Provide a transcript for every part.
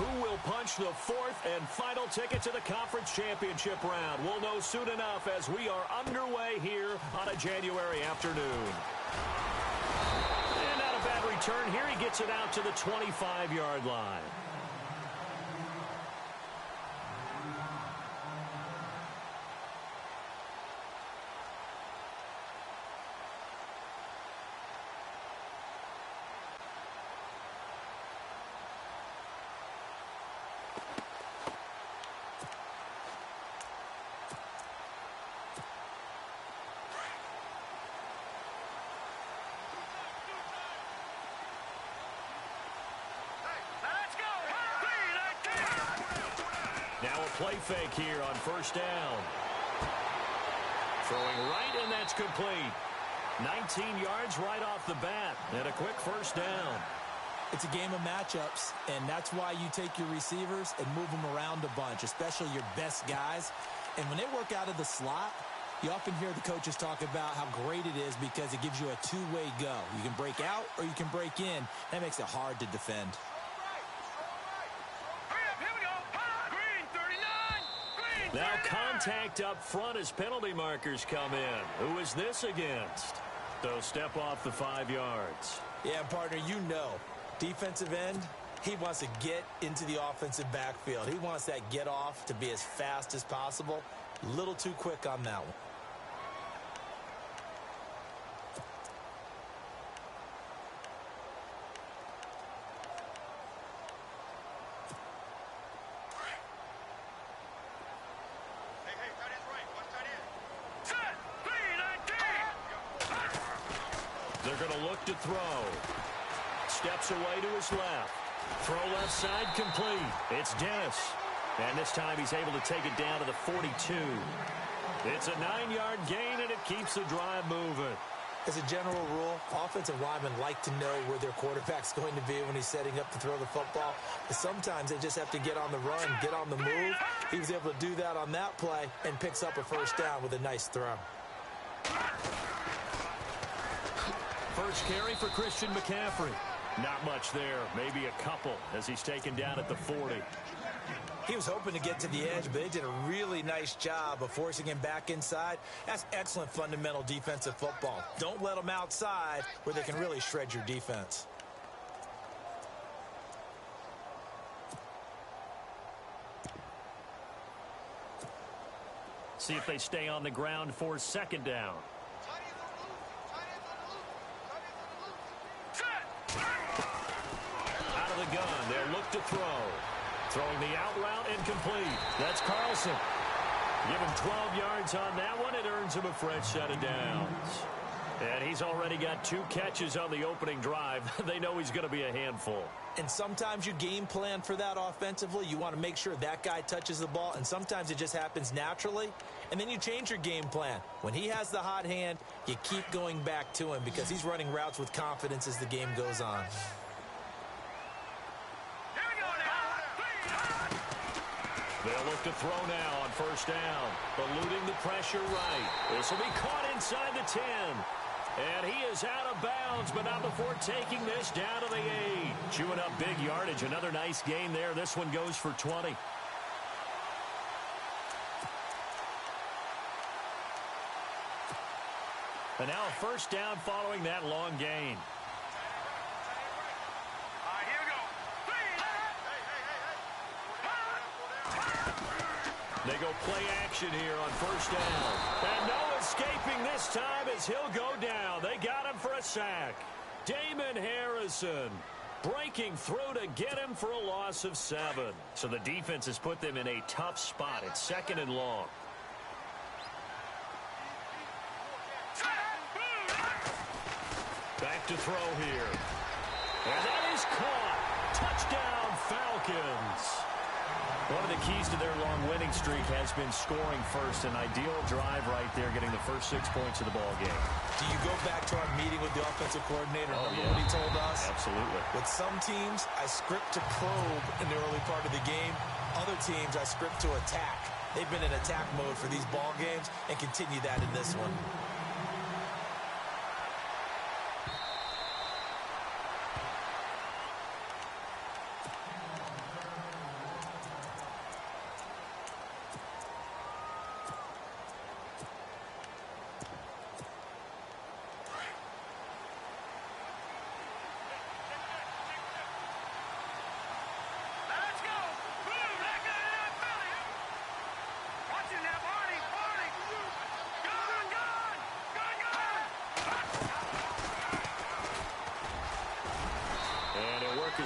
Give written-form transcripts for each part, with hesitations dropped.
Who will punch the fourth and final ticket to the conference championship round? We'll know soon enough as we are underway here on a January afternoon. And not a bad return here. He gets it out to the 25-yard line. Now a play fake here on first down. Throwing right, and that's complete. 19 yards right off the bat, and a quick first down. It's a game of matchups, and that's why you take your receivers and move them around a bunch, especially your best guys. And when they work out of the slot, you often hear the coaches talk about how great it is because it gives you a two-way go. You can break out or you can break in. That makes it hard to defend. Now contact up front as penalty markers come in. Who is this against? So step off the 5 yards. Yeah, partner, you know. Defensive end, he wants to get into the offensive backfield. He wants that get off to be as fast as possible. A little too quick on that one. They're going to look to throw. Steps away to his left. Throw left side complete. It's Dennis. And this time he's able to take it down to the 42. It's a 9-yard gain, and it keeps the drive moving. As a general rule, offensive linemen like to know where their quarterback's going to be when he's setting up to throw the football. But sometimes they just have to get on the run, get on the move. He was able to do that on that play and picks up a first down with a nice throw. First carry for Christian McCaffrey. Not much there, maybe a couple as he's taken down at the 40. He was hoping to get to the edge, but they did a really nice job of forcing him back inside. That's excellent fundamental defensive football. Don't let them outside where they can really shred your defense. See if they stay on the ground for second down. Out of the gun, they'll look to throw. Throwing the out route incomplete. That's Carlson. Give him 12 yards on that one. It earns him a fresh set of downs. And he's already got 2 catches on the opening drive. They know he's going to be a handful. And sometimes you game plan for that offensively. You want to make sure that guy touches the ball, and sometimes it just happens naturally. And then you change your game plan. When he has the hot hand, you keep going back to him because he's running routes with confidence as the game goes on. They'll look to throw now on first down. Eluding the pressure right. This will be caught inside the 10. And he is out of bounds, but not before taking this down to the 8. Chewing up big yardage. Another nice gain there. This one goes for 20. And now a first down following that long gain. They go play action here on first down. And no escaping this time as he'll go down. They got him for a sack. Damon Harrison breaking through to get him for a loss of 7. So the defense has put them in a tough spot. It's second and long. Back to throw here. And that is caught. Touchdown, Falcons. One of the keys to their long winning streak has been scoring first. An ideal drive right there, getting the first 6 points of the ball game. Do you go back to our meeting with the offensive coordinator? Remember what he told us? Absolutely. With some teams, I script to probe in the early part of the game. Other teams, I script to attack. They've been in attack mode for these ball games and continue that in this one.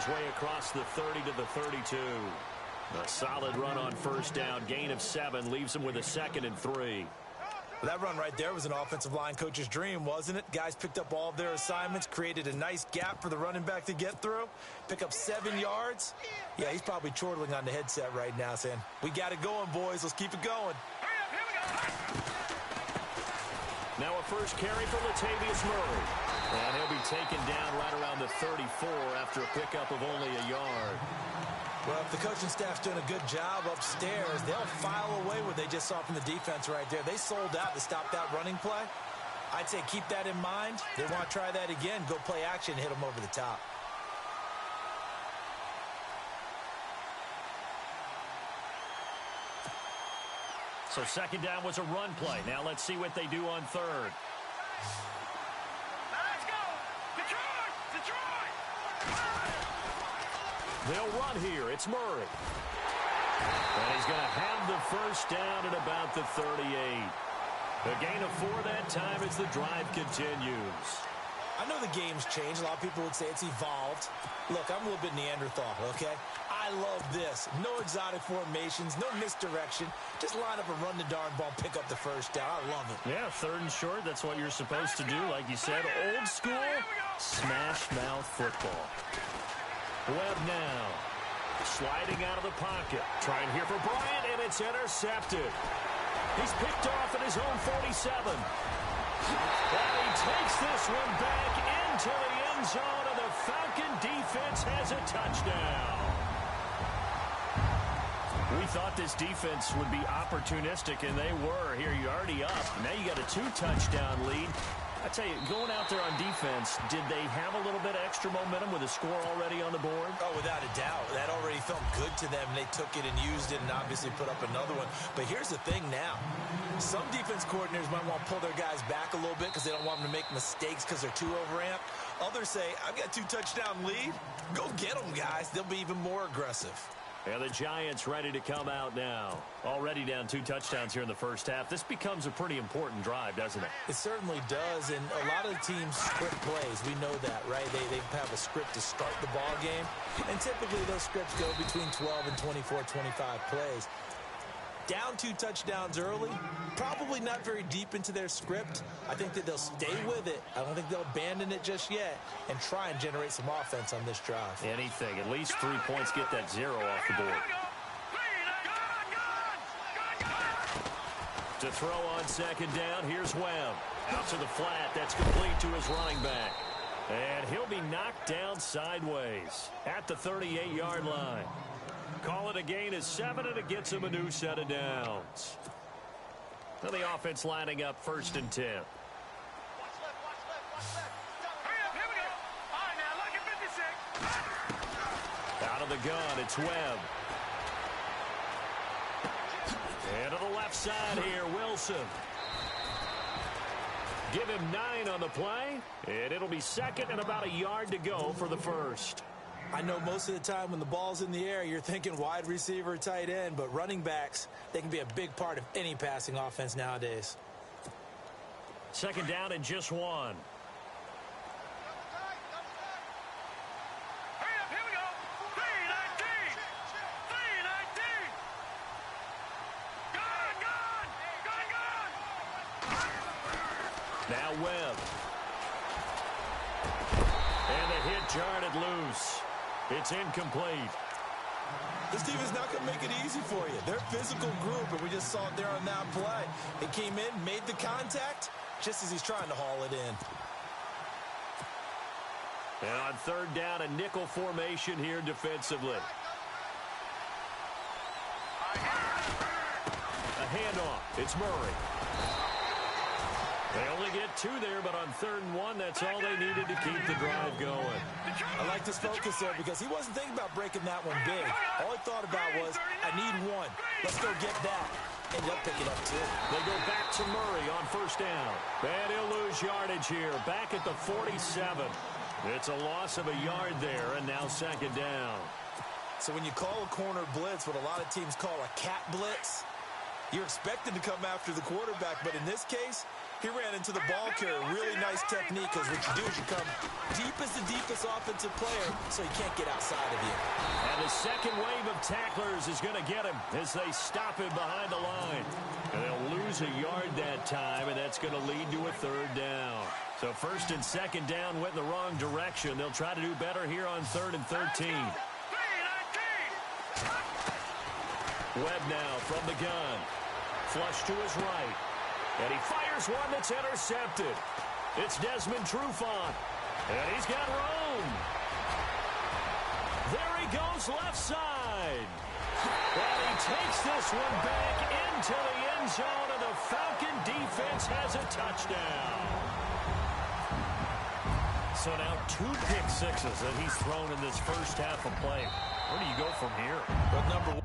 his way across the 30 to the 32. A solid run on first down. Gain of 7 leaves him with a 2nd and 3. That run right there was an offensive line coach's dream, wasn't it? Guys picked up all of their assignments, created a nice gap for the running back to get through, pick up 7 yards. Yeah, he's probably chortling on the headset right now saying, we got it going, boys. Let's keep it going. Now a first carry for Latavius Murray. And he'll be taken down right around the 34 after a pickup of only a yard. Well, if the coaching staff's doing a good job upstairs, they'll file away what they just saw from the defense right there. They sold out to stop that running play. I'd say keep that in mind. They want to try that again, go play action, hit them over the top. So second down was a run play. Now let's see what they do on third. Let's go! Detroit! Detroit! They'll run here. It's Murray. And he's going to have the first down at about the 38. A gain of 4 that time as the drive continues. I know the game's changed. A lot of people would say it's evolved. Look, I'm a little bit Neanderthal, okay? I love this. No exotic formations, no misdirection. Just line up and run the darn ball, pick up the first down. I love it. Yeah, 3rd and short. That's what you're supposed to do. Like you said, old school, smash mouth football. Webb now, sliding out of the pocket. Trying here for Bryant, and it's intercepted. He's picked off at his own 47. And he takes this one back into the end zone, and the Falcon defense has a touchdown. We thought this defense would be opportunistic, and they were. Here, you're already up. Now you got a 2-touchdown lead. I tell you, going out there on defense, did they have a little bit of extra momentum with a score already on the board? Oh, without a doubt. That already felt good to them. They took it and used it and obviously put up another one. But here's the thing now. Some defense coordinators might want to pull their guys back a little bit because they don't want them to make mistakes because they're too overamped. Others say, I've got a 2-touchdown lead. Go get them, guys. They'll be even more aggressive. And the Giants ready to come out now. Already down 2 touchdowns here in the first half. This becomes a pretty important drive, doesn't it? It certainly does, and a lot of the teams script plays. We know that, right? They have a script to start the ball game, and typically those scripts go between 12 and 24, 25 plays. Down 2 touchdowns early, probably not very deep into their script. I think that they'll stay with it. I don't think they'll abandon it just yet and try and generate some offense on this drive. Anything. At least 3 points, get that 0 off the board. To throw on second down, here's Webb. Out to the flat. That's complete to his running back. And he'll be knocked down sideways at the 38-yard line. Call it a gain of 7, and it gets him a new set of downs. Now the offense lining up 1st and 10. Watch left, watch left, watch left. Hurry up, here we go. All right, now, look at 56. Out of the gun, it's Webb. And to the left side here, Wilson. Give him 9 on the play, and it'll be 2nd and about a yard to go for the first. I know most of the time when the ball's in the air, you're thinking wide receiver, tight end, but running backs, they can be a big part of any passing offense nowadays. 2nd down and just 1. Hurry up, here we go. 3-19. 3-19. Gone. Now Webb. And the hit jarred it loose. It's incomplete. This team is not going to make it easy for you. They're a physical group, and we just saw it there on that play. It came in, made the contact, just as he's trying to haul it in. And on 3rd down, a nickel formation here defensively. A handoff. It's Murray. They only get 2 there, but on 3rd and 1, that's all they needed to keep the drive going. I like this focus there because he wasn't thinking about breaking that one big. All he thought about was, I need 1. Let's go get that. And they'll pick it up, too. They go back to Murray on 1st down. And he'll lose yardage here, back at the 47. It's a loss of a yard there, and now 2nd down. So when you call a corner blitz, what a lot of teams call a cat blitz, You're expecting to come after the quarterback, but in this case, he ran into the ball carrier. Really nice technique, because what you do is you come deep as the deepest offensive player, so he can't get outside of you. And the second wave of tacklers is going to get him as they stop him behind the line. And they'll lose a yard that time, and that's going to lead to a third down. So first and second down went in the wrong direction. They'll try to do better here on 3rd and 13. Webb now from the gun. Flush to his right. And he fires one that's intercepted. It's Desmond Trufant. And he's got room. There he goes left side. And he takes this one back into the end zone, and the Falcon defense has a touchdown. So now 2 pick sixes that he's thrown in this first half of play. Where do you go from here? But number one,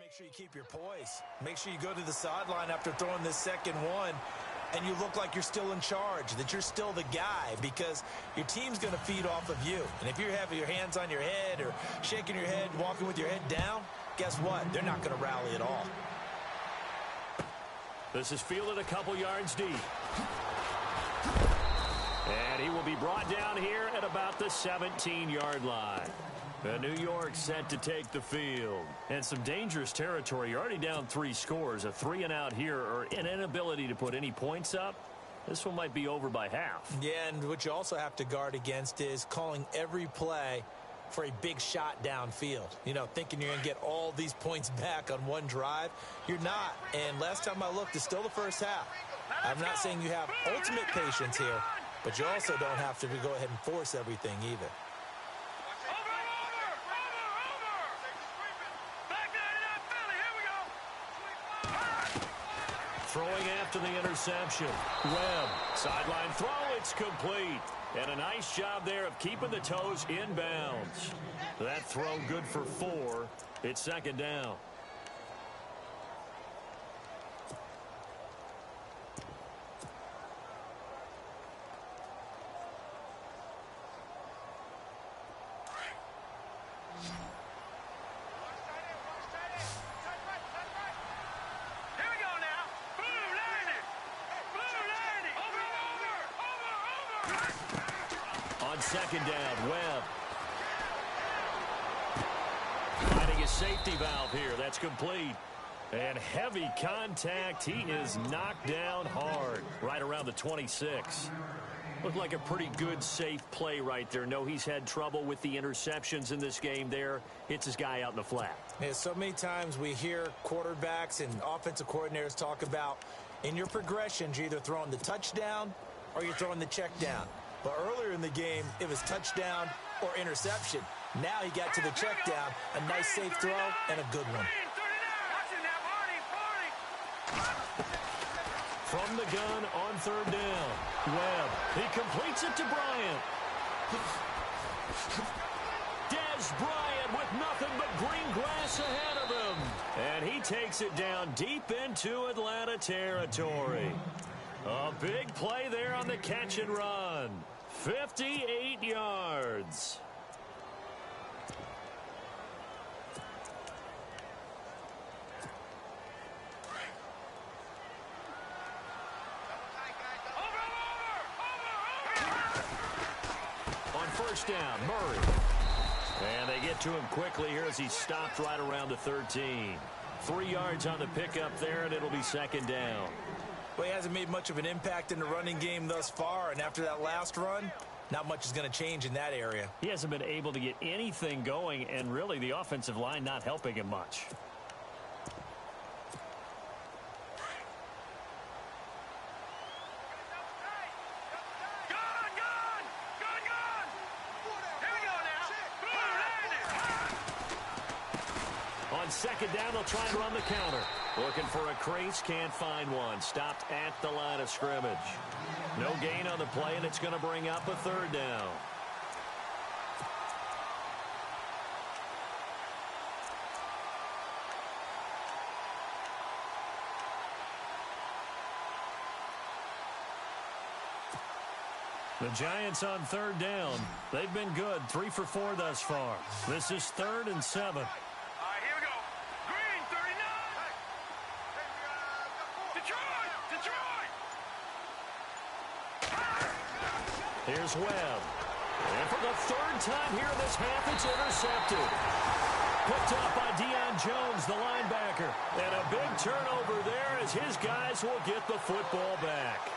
make sure you keep your poise. Make sure you go to the sideline after throwing this second one, and you look like you're still in charge, that you're still the guy, because your team's going to feed off of you. And if you're having your hands on your head or shaking your head, walking with your head down, guess what? They're not going to rally at all. This is fielded a couple yards deep. And he will be brought down here at about the 17-yard line. New York set to take the field. And some dangerous territory. You're already down 3 scores. A 3-and-out here, or an inability to put any points up. This one might be over by half. Yeah, and what you also have to guard against is calling every play for a big shot downfield. You know, thinking you're going to get all these points back on one drive. You're not. And last time I looked, it's still the first half. I'm not saying you have ultimate patience here, but you also don't have to go ahead and force everything either. Throwing after the interception. Webb, sideline throw, it's complete. And a nice job there of keeping the toes inbounds. That throw good for 4. It's second down. Second down, Webb. Finding his safety valve here. That's complete. And heavy contact. He is knocked down hard. Right around the 26. Looked like a pretty good, safe play right there. No, he's had trouble with the interceptions in this game there. Hits his guy out in the flat. Yeah, so many times we hear quarterbacks and offensive coordinators talk about, in your progressions, you're either throwing the touchdown or you're throwing the check down. But earlier in the game, it was touchdown or interception. Now he got to the check down, a nice safe throw, and a good one. From the gun on third down, Webb. He completes it to Bryant. Des Bryant with nothing but green grass ahead of him. And he takes it down deep into Atlanta territory. A big play there on the catch and run. 58 yards. On first down, Murray. And they get to him quickly here as he stopped right around the 13. 3 yards on the pickup there, and it'll be second down. Well, he hasn't made much of an impact in the running game thus far, and after that last run, not much is going to change in that area. He hasn't been able to get anything going, and really the offensive line not helping him much. On second down, they'll try and run the counter. Looking for a crease, can't find one. Stopped at the line of scrimmage. No gain on the play, and it's going to bring up a third down. The Giants on third down. They've been good, 3 for 4 thus far. This is 3rd and 7. All right, here we go. Green, 39. Detroit! Here's Webb. And for the 3rd time here in this half, it's intercepted. Picked up by Deion Jones, the linebacker. And a big turnover there as his guys will get the football back.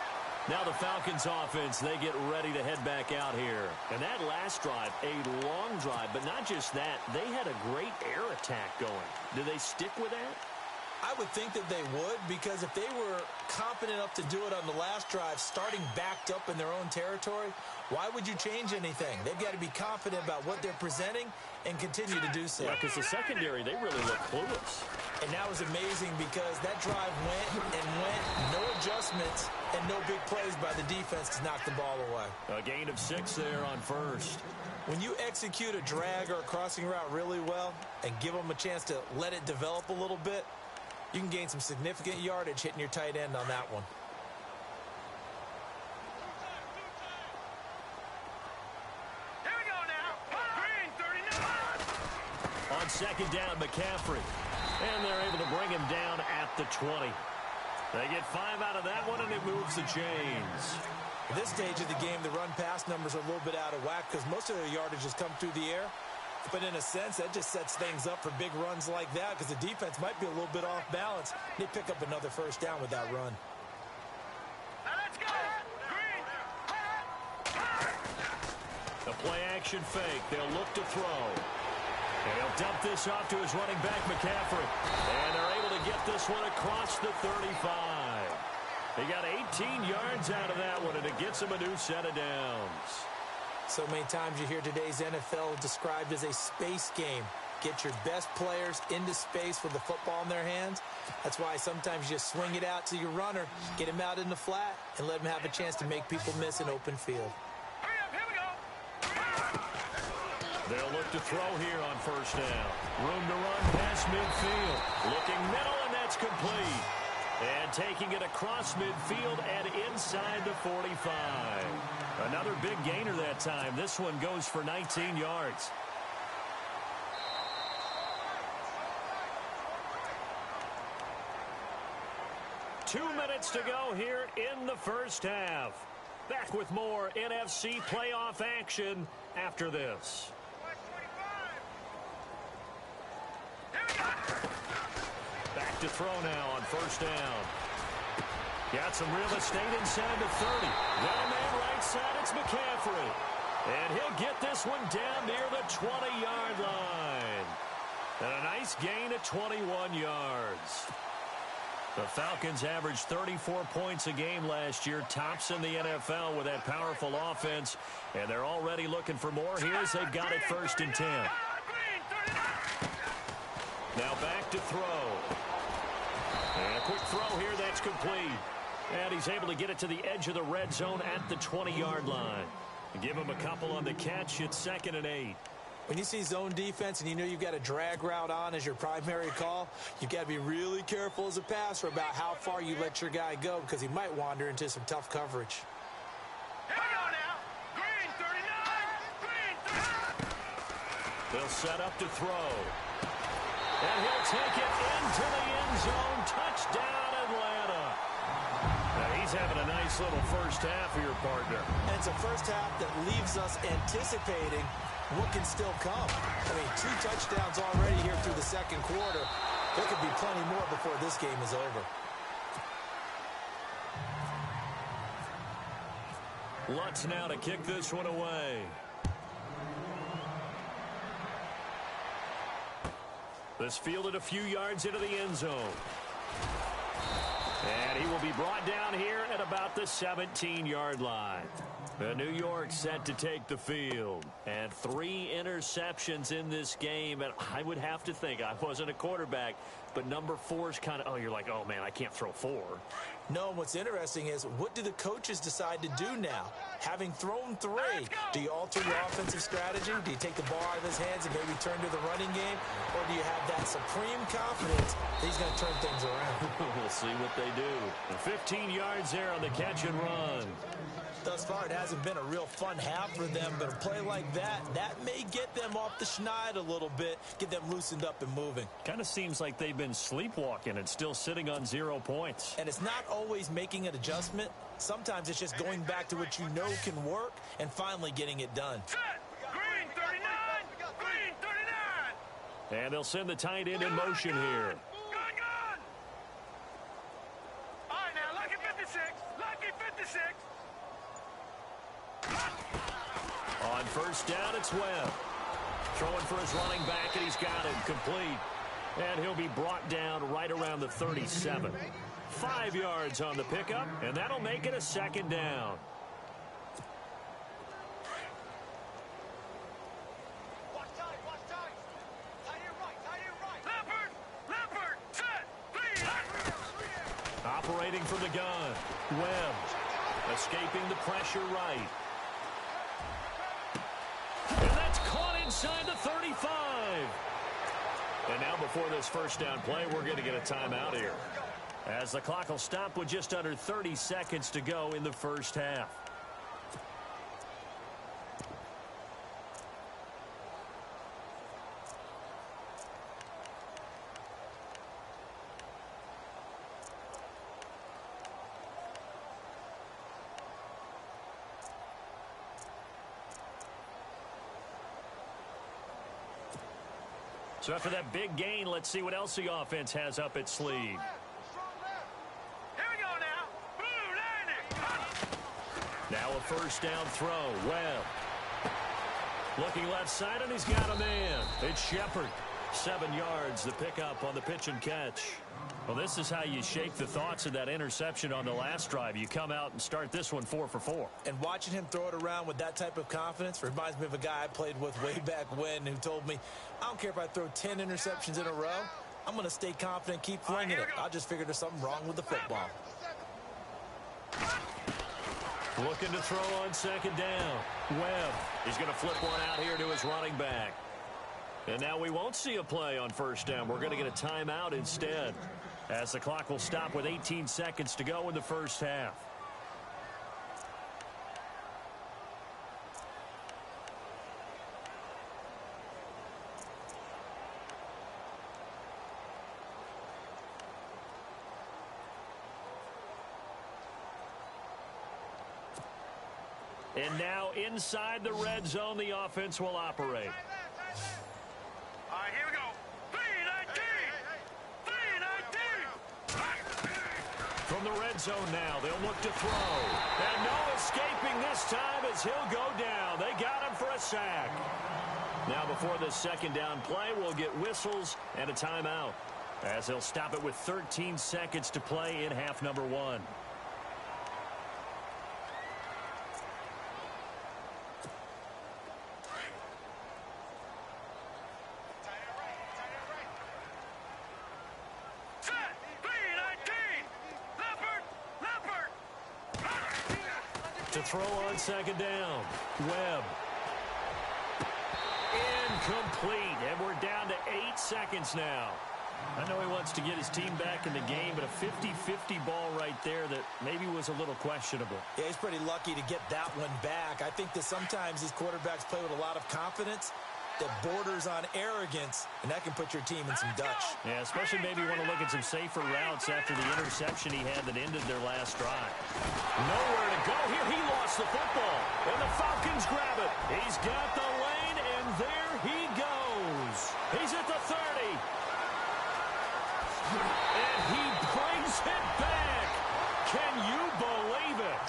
Now the Falcons offense, they get ready to head back out here. And that last drive, a long drive, but not just that, they had a great air attack going. Do they stick with that? I would think that they would, because if they were confident enough to do it on the last drive, starting backed up in their own territory, why would you change anything? They've got to be confident about what they're presenting and continue to do so. Yeah, because the secondary, they really look clueless. And that was amazing because that drive went and went, no adjustments, and no big plays by the defense to knock the ball away. A gain of 6 there on first. When you execute a drag or a crossing route really well and give them a chance to let it develop a little bit, you can gain some significant yardage hitting your tight end on that one. Here we go now. Green, 39. On second down, McCaffrey. And they're able to bring him down at the 20. They get 5 out of that one, and it moves the chains. At this stage of the game, the run-pass numbers are a little bit out of whack because most of their yardage has come through the air. But in a sense, that just sets things up for big runs like that because the defense might be a little bit off balance. They pick up another first down with that run. Now let's go. Green. The play-action fake. They'll look to throw. And he'll dump this off to his running back, McCaffrey. And they're able to get this one across the 35. They got 18 yards out of that one, and it gets them a new set of downs. So many times you hear today's NFL described as a space game. Get your best players into space with the football in their hands. That's why sometimes you just swing it out to your runner, get him out in the flat, and let him have a chance to make people miss an open field. Hurry up, here we go. They'll look to throw here on first down. Room to run past midfield. Looking middle, and that's complete. And taking it across midfield and inside the 45. Another big gainer that time. This one goes for 19 yards. Two minutes to go here in the first half. Back with more NFC playoff action after this. Back to throw now on first down. Got some real estate inside the 30. Well man right side, it's McCaffrey. And he'll get this one down near the 20-yard line. And a nice gain of 21 yards. The Falcons averaged 34 points a game last year, tops in the NFL with that powerful offense. And they're already looking for more here as they've got it 1st and 10. Now back to throw. And a quick throw here, that's complete. And he's able to get it to the edge of the red zone at the 20-yard line. Give him a couple on the catch. It's 2nd and 8. When you see zone defense and you know you've got a drag route on as your primary call, you've got to be really careful as a passer about how far you let your guy go because he might wander into some tough coverage. Here we go now. Green, 39. Green, 39. They'll set up to throw. And he'll take it into the end zone. Touchdown, Atlanta. Now he's having a nice little first half for your partner. And it's a first half that leaves us anticipating what can still come. I mean, 2 touchdowns already here through the second quarter. There could be plenty more before this game is over. Lutz now to kick this one away. This fielded a few yards into the end zone. And he will be brought down here at about the 17-yard line. New York set to take the field. And 3 interceptions in this game. And I would have to think, I wasn't a quarterback, but number 4 is kind of, oh, you're like, oh, man, I can't throw 4. No, what's interesting is, what do the coaches decide to do now? Having thrown 3, do you alter your offensive strategy? Do you take the ball out of his hands and maybe turn to the running game? Or do you have that supreme confidence that he's going to turn things around? We'll see what they do. 15 yards there on the catch and run. Thus far, it hasn't been a real fun half for them, but a play like that may get them off the schneid a little bit, get them loosened up and moving. Kind of seems like they've been sleepwalking and still sitting on 0 points. And it's not always making an adjustment. Sometimes it's just going back to what you know can work and finally getting it done. Set. Green 39. Green 39. And they'll send the tight end in motion here. Gun. All right, now, lucky 56. Lucky 56. On first down, it's Webb. Throwing for his running back, and he's got him complete. And he'll be brought down right around the 37. 5 yards on the pickup, and that'll make it a second down. Watch tight. Tight end right. Leopard, set. Please. Operating from the gun. Webb escaping the pressure right. And that's caught inside the 35. And now before this first down play, we're going to get a timeout here, as the clock will stop with just under 30 seconds to go in the first half. So after that big gain, let's see what else the offense has up its sleeve. Here we go now. Blue landing. Now a first down throw. Webb looking left side, and he's got a man. It's Shepard. 7 yards, the pickup on the pitch and catch. Well, this is how you shake the thoughts of that interception on the last drive. You come out and start this one 4 for 4. And watching him throw it around with that type of confidence reminds me of a guy I played with way back when who told me, I don't care if I throw 10 interceptions in a row. I'm going to stay confident, keep flinging it. I just figured there's something wrong with the football. Looking to throw on second down. Webb, he's going to flip one out here to his running back. And now we won't see a play on first down. We're going to get a timeout instead, as the clock will stop with 18 seconds to go in the first half. And now inside the red zone, the offense will operate. All right, here we go. 3-19. From the red zone now, they'll look to throw. And no escaping this time as he'll go down. They got him for a sack. Now before this second down play, we'll get whistles and a timeout, as they'll stop it with 13 seconds to play in half number 1. To throw on second down. Webb. Incomplete. And we're down to 8 seconds now. I know he wants to get his team back in the game, but a 50-50 ball right there that maybe was a little questionable. Yeah, he's pretty lucky to get that one back. I think that sometimes these quarterbacks play with a lot of confidence that borders on arrogance, and that can put your team in some Dutch. Yeah, especially maybe you want to look at some safer routes after the interception he had that ended their last drive. Nowhere to go here. He lost the football, and the Falcons grab it. He's got the lane, and there he goes. He's at the 30. And he brings it back. Can you believe it?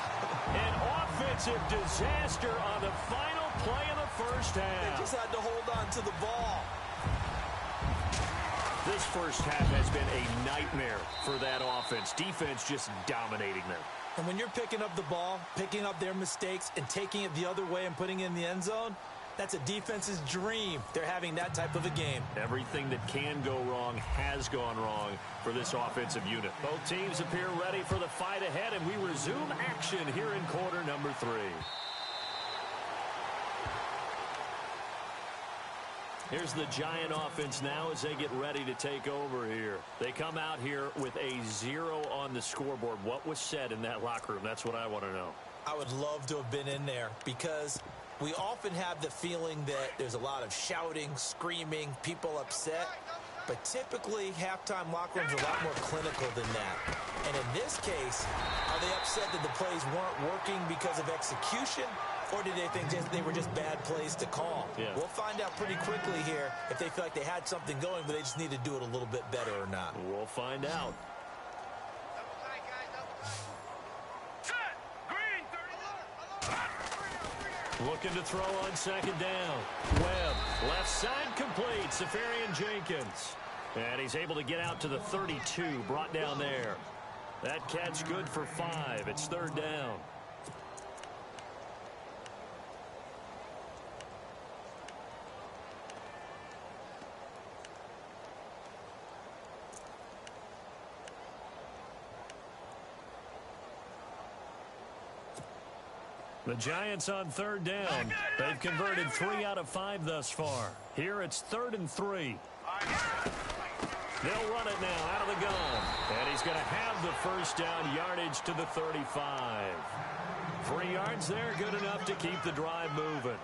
An offensive disaster on the final play of the first half. They just had to hold on to the ball. This first half has been a nightmare for that offense. Defense just dominating them. And when you're picking up the ball, picking up their mistakes, and taking it the other way and putting it in the end zone, That's a defense's dream. They're having that type of a game. Everything that can go wrong has gone wrong for this offensive unit. Both teams appear ready for the fight ahead, and we resume action here in quarter number 3. Here's the Giant offense now as they get ready to take over here. They come out here with a 0 on the scoreboard. What was said in that locker room? That's what I want to know. I would love to have been in there because we often have the feeling that there's a lot of shouting, screaming, people upset. But typically, halftime locker rooms are a lot more clinical than that. And in this case, are they upset that the plays weren't working because of execution? Or did they think they were just bad plays to call? Yeah. We'll find out pretty quickly here if they feel like they had something going, but they just need to do it a little bit better or not. We'll find out. Looking to throw on second down. Webb, left side complete. Safarian Jenkins. And he's able to get out to the 32, brought down there. That catch good for 5. It's third down. The Giants on third down. They've converted 3 out of 5 thus far. Here it's 3rd and 3. They'll run it now out of the gun. And he's going to have the first down, yardage to the 35. 3 yards there, good enough to keep the drive moving.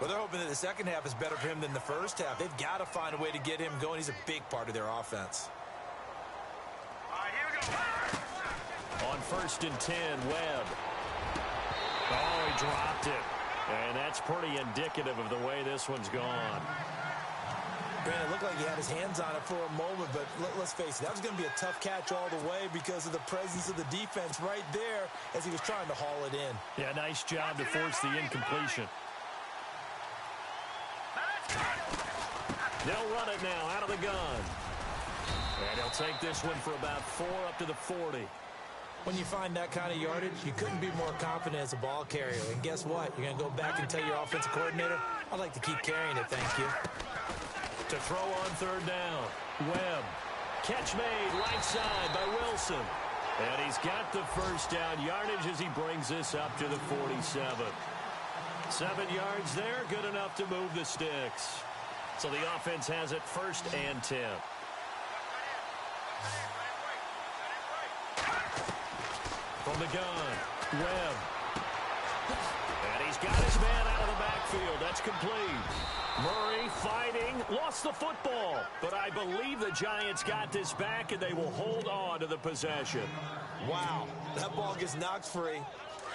Well, they're hoping that the second half is better for him than the first half. They've got to find a way to get him going. He's a big part of their offense. On 1st and 10, Webb. Oh, he dropped it. And that's pretty indicative of the way this one's gone. Grant, it looked like he had his hands on it for a moment, but let's face it, that was going to be a tough catch all the way because of the presence of the defense right there as he was trying to haul it in. Yeah, nice job to force the incompletion. They'll run it now out of the gun. And he'll take this one for about 4 up to the 40. When you find that kind of yardage, you couldn't be more confident as a ball carrier. And guess what? You're going to go back and tell your offensive coordinator, I'd like to keep carrying it, thank you. To throw on third down, Webb. Catch made right side by Wilson. And he's got the first down yardage as he brings this up to the 47. 7 yards there, good enough to move the sticks. So the offense has it 1st and 10. From the gun, Webb. And he's got his man out of the backfield. That's complete. Murray fighting, lost the football. But I believe the Giants got this back, and they will hold on to the possession. Wow, that ball gets knocked free,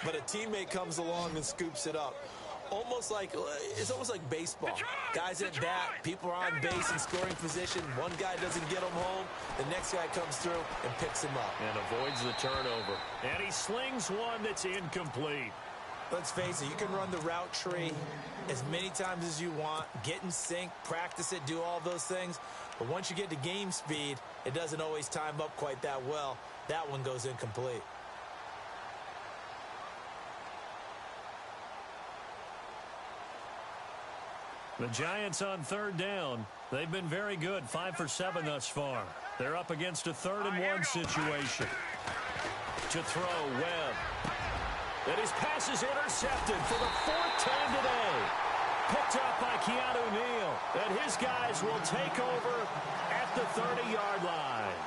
but a teammate comes along and scoops it up. It's almost like baseball. Guys at bat, people are on base in scoring position. One guy doesn't get him home. The next guy comes through and picks him up. And avoids the turnover. And he slings one that's incomplete. Let's face it, you can run the route tree as many times as you want, get in sync, practice it, do all those things. But once you get to game speed, it doesn't always time up quite that well. That one goes incomplete. The Giants on third down. They've been very good, 5 for 7 thus far. They're up against a 3rd and 1 situation. To throw, Webb. And his pass is intercepted for the 4th time today. Picked up by Keanu Neal. And his guys will take over at the 30-yard line.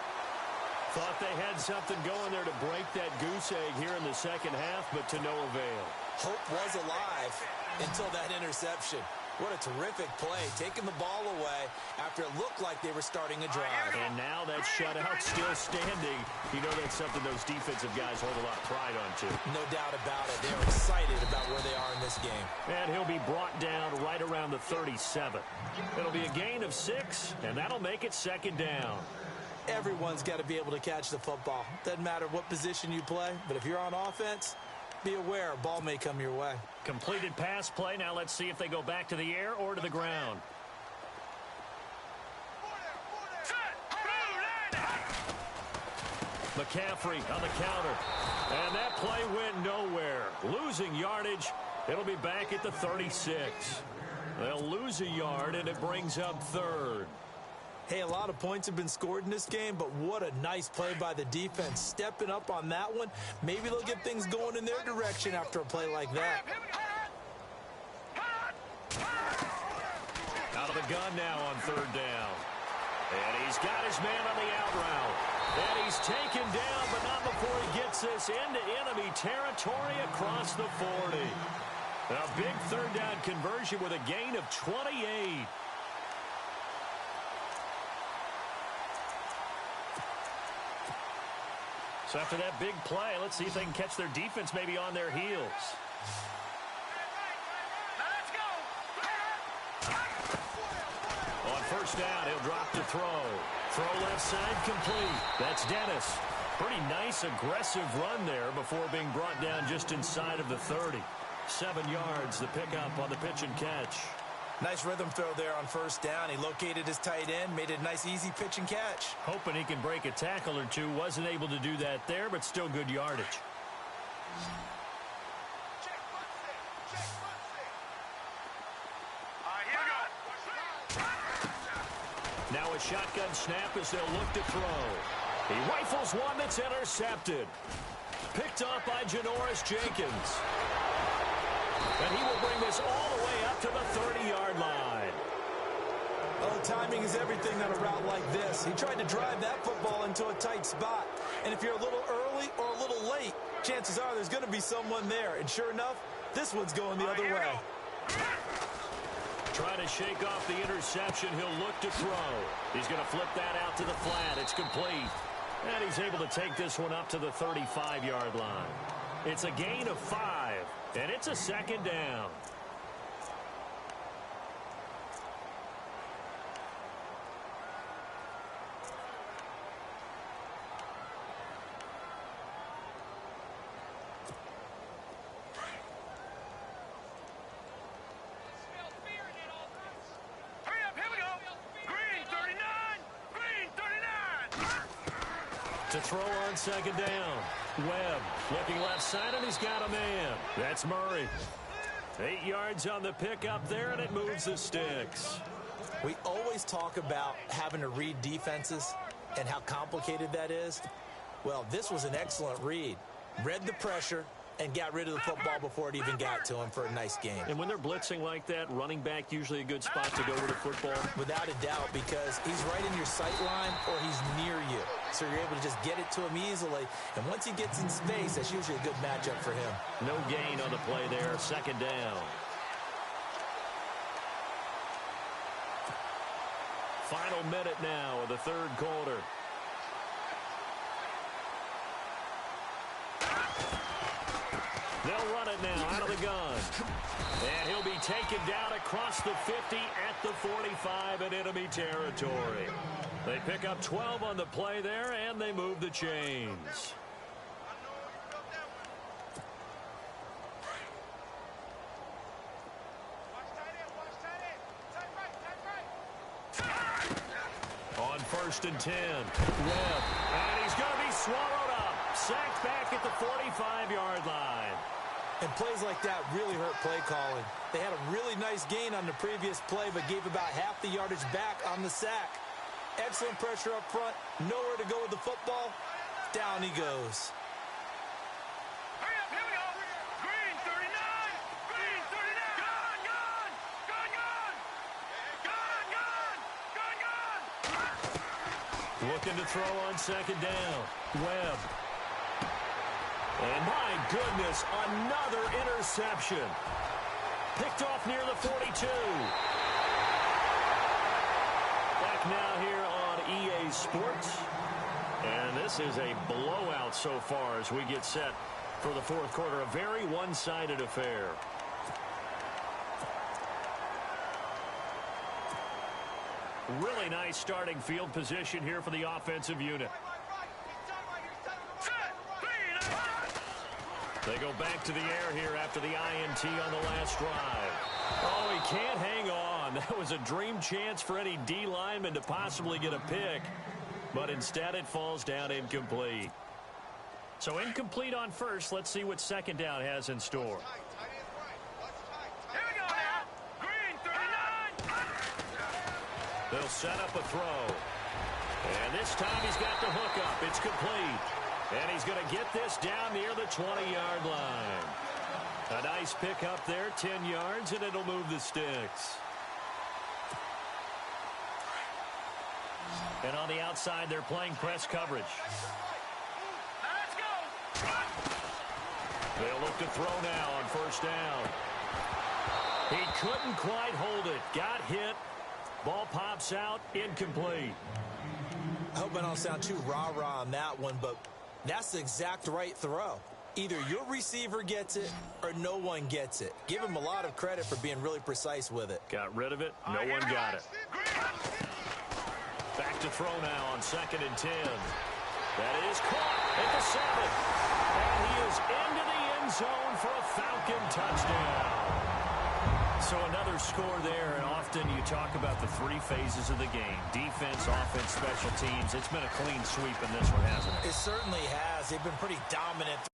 Thought they had something going there to break that goose egg here in the second half, but to no avail. Hope was alive until that interception. What a terrific play, taking the ball away after it looked like they were starting a drive. And now that shutout still standing. You know that's something those defensive guys hold a lot of pride on, too. No doubt about it. They're excited about where they are in this game. And he'll be brought down right around the 37. It'll be a gain of 6, and that'll make it 2nd down. Everyone's got to be able to catch the football. Doesn't matter what position you play, but if you're on offense, be aware a ball may come your way. Completed pass play. Now let's see if they go back to the air or to the ground. McCaffrey on the counter. And that play went nowhere. Losing yardage. It'll be back at the 36. They'll lose a yard, and it brings up third. Hey, a lot of points have been scored in this game, but what a nice play by the defense. Stepping up on that one, maybe they'll get things going in their direction after a play like that. Out of the gun now on third down. And he's got his man on the out route. And he's taken down, but not before he gets this into enemy territory across the 40. A big third down conversion with a gain of 28. So after that big play, let's see if they can catch their defense maybe on their heels. On first down, he'll drop to throw. Throw left side complete. That's Dennis. Pretty nice, aggressive run there before being brought down just inside of the 30. 7 yards, the pickup on the pitch and catch. Nice rhythm throw there on first down. He located his tight end, made it a nice, easy pitch and catch. Hoping he can break a tackle or two. Wasn't able to do that there, but still good yardage. Now a shotgun snap as they'll look to throw. He rifles one that's intercepted. Picked off by Janoris Jenkins. And he will bring this all the way up to the 30-yard line. Oh, timing is everything on a route like this. He tried to drive that football into a tight spot. And if you're a little early or a little late, chances are there's going to be someone there. And sure enough, this one's going the other way. Trying to shake off the interception. He'll look to throw. He's going to flip that out to the flat. It's complete. And he's able to take this one up to the 35-yard line. It's a gain of 5, and it's a second down. To throw on second down. Webb looking left side, and he's got a man. That's Murray. 8 yards on the pickup there, and it moves the sticks. We always talk about having to read defenses and how complicated that is. Well, this was an excellent read. Read the pressure and got rid of the football before it even got to him for a nice game. And when they're blitzing like that, running back usually a good spot to go with the football? Without a doubt, because he's right in your sight line or he's near you. So you're able to just get it to him easily. And once he gets in space, that's usually a good matchup for him. No gain on the play there. Second down. Final minute now of the third quarter. They'll run it now out of the gun. And he'll be taken down across the 50 at the 45 in enemy territory. They pick up 12 on the play there, and they move the chains. On first and 10. Webb. And he's going to be swallowed up. Sacked back at the 45-yard line. And plays like that really hurt play calling. They had a really nice gain on the previous play, but gave about half the yardage back on the sack. Excellent pressure up front. Nowhere to go with the football. Down he goes. Hurry up, here we go. Green 39. Green 39. Gone, gone. Gone, gone. Gone, gone. Gone, gone. Looking to throw on second down. Webb. And my goodness, another interception. Picked off near the 42. Back now here on EA Sports. And this is a blowout so far as we get set for the fourth quarter. A very one-sided affair. Really nice starting field position here for the offensive unit. They go back to the air here after the INT on the last drive. Oh, he can't hang on. That was a dream chance for any D lineman to possibly get a pick. But instead it falls down incomplete. So incomplete on first. Let's see what second down has in store. Here we go now. Green 39. They'll set up a throw. And this time he's got the hook up. It's complete. And he's going to get this down near the 20-yard line. A nice pick up there, 10 yards, and it'll move the sticks. And on the outside, they're playing press coverage. Let's go. They'll look to throw now on first down. He couldn't quite hold it. Got hit. Ball pops out. Incomplete. I hope I don't sound too rah-rah on that one, but that's the exact right throw. Either your receiver gets it or no one gets it. Give him a lot of credit for being really precise with it. Got rid of it. No one got it. Back to throw now on 2nd and 10. That is caught at the 7. And he is into the end zone for a Falcon touchdown. So another score there, and often you talk about the 3 phases of the game. Defense, offense, special teams. It's been a clean sweep in this one, hasn't it? It certainly has. They've been pretty dominant